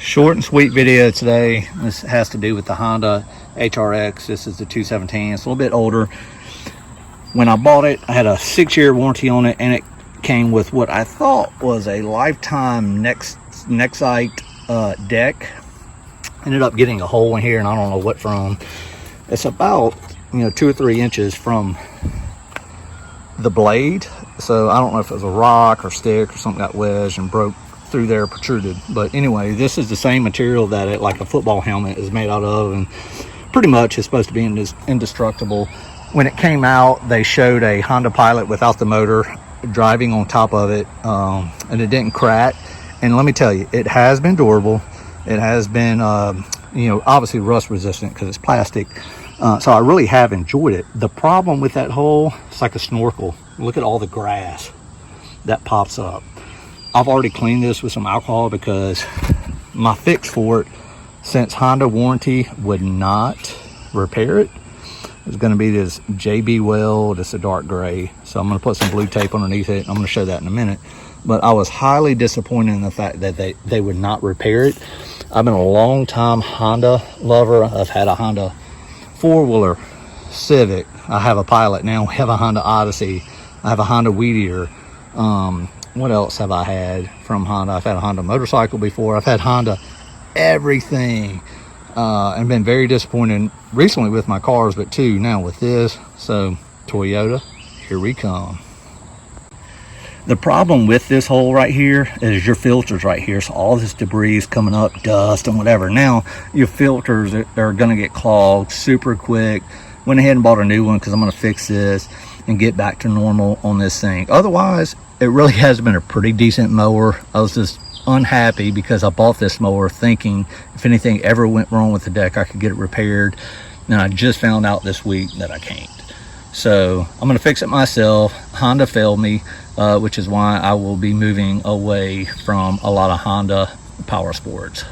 Short and sweet video today. This has to do with the Honda HRX. This is the 217. It's a little bit older. When I bought it, I had a 6-year warranty on it, and it came with what I thought was a lifetime Nexite deck. Ended up getting a hole in here, and I don't know what from. It's about 2 or 3 inches from the blade, so I don't know if it was a rock or stick or something got wedged and broke through there, protruded. But anyway, this is the same material that it, like a football helmet, is made out of, and pretty much it's supposed to be indestructible. When it came out, they showed a Honda Pilot without the motor driving on top of it, and it didn't crack. And let me tell you, it has been durable. It has been obviously rust resistant because it's plastic. So I really have enjoyed it. The problem with that hole, it's like a snorkel. Look at all the grass that pops up. I've already cleaned this with some alcohol because my fix for it, since Honda warranty would not repair it, is going to be this JB weld. It's a dark gray. So I'm going to put some blue tape underneath it. I'm going to show that in a minute. But I was highly disappointed in the fact that they would not repair it. I've been a long time Honda lover. I've had a Honda 4-wheeler Civic. I have a Pilot now. I have a Honda Odyssey. I have a Honda Weed Eater. What else have I had from Honda? I've had a Honda motorcycle before. I've had Honda everything, and been very disappointed recently with my cars, but too now with this. So Toyota, here we come. The problem with this hole right here is your filters right here. So all this debris is coming up, dust and whatever. Now your filters are going to get clogged super quick. Went ahead and bought a new one because I'm going to fix this and get back to normal on this thing. Otherwise, it really has been a pretty decent mower. I was just unhappy because I bought this mower thinking if anything ever went wrong with the deck, I could get it repaired. And I just found out this week that I can't. So I'm going to fix it myself. Honda failed me, which is why I will be moving away from a lot of Honda power sports.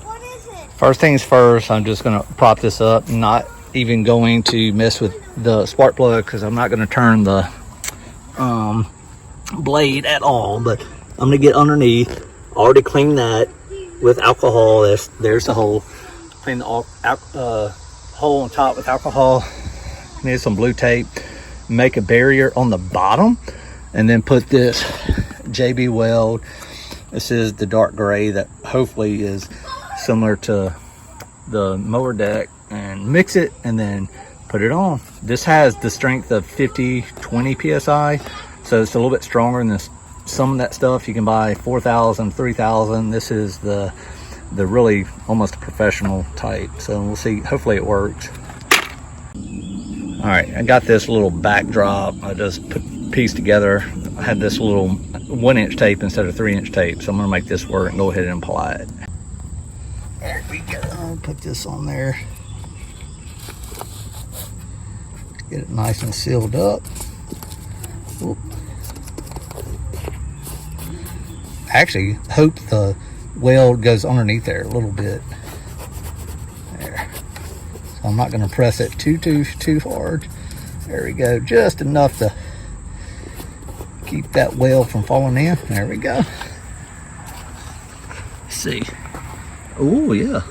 What is it? First things first, I'm just going to prop this up. Not even going to mess with the spark plug because I'm not going to turn the blade at all. But I'm going to get underneath. Already cleaned that with alcohol. There's the hole. Clean the hole on top with alcohol. Need some blue tape. Make a barrier on the bottom, and then put this JB weld. This is the dark gray that hopefully is similar to the mower deck, and mix it and then put it on. This has the strength of 20 psi, so it's a little bit stronger than this. Some of that stuff you can buy 4,000, 3,000. This is the really almost a professional type. So we'll see. Hopefully it works. All right, I got this little backdrop. I just pieced together. I had this little 1-inch tape instead of 3-inch tape. So I'm gonna make this work and go ahead and apply it. There we go. I'll put this on there. Get it nice and sealed up. Oop. Actually, hope the weld goes underneath there a little bit. There. So I'm not going to press it too hard. There we go. Just enough to keep that weld from falling in. There we go. Let's see. Oh yeah,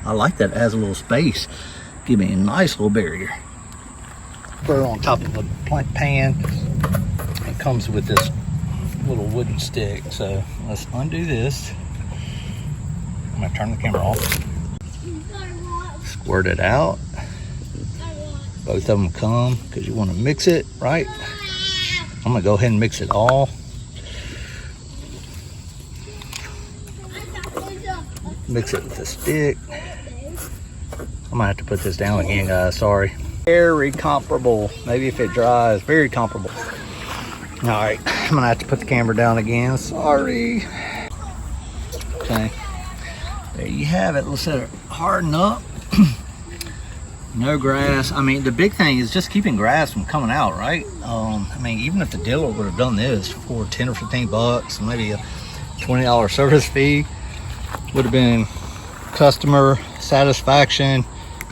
I like that. It has a little space. Give me a nice little barrier. Put it on top of a pan. It comes with this little wooden stick. So let's undo this. I'm gonna turn the camera off. Squirt it out. Both of them come because you want to mix it, right? I'm gonna go ahead and mix it all. Mix it with the stick. I might have to put this down again, guys. Sorry. Very comparable. Maybe if it dries, very comparable. All right, I'm gonna have to put the camera down again. Sorry. Okay. There you have it. Let's let it harden up. No grass. I mean, the big thing is just keeping grass from coming out, right? I mean, even if the dealer would have done this for 10 or 15 bucks, maybe a $20 service fee, would have been customer satisfaction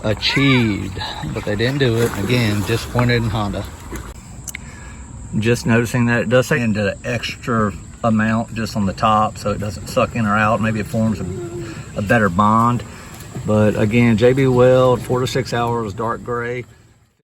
achieved. But they didn't do it. Again, disappointed in Honda. Just noticing that it does say into the extra amount just on the top so it doesn't suck in or out. Maybe it forms a better bond. But again, JB Weld, 4 to 6 hours, dark gray.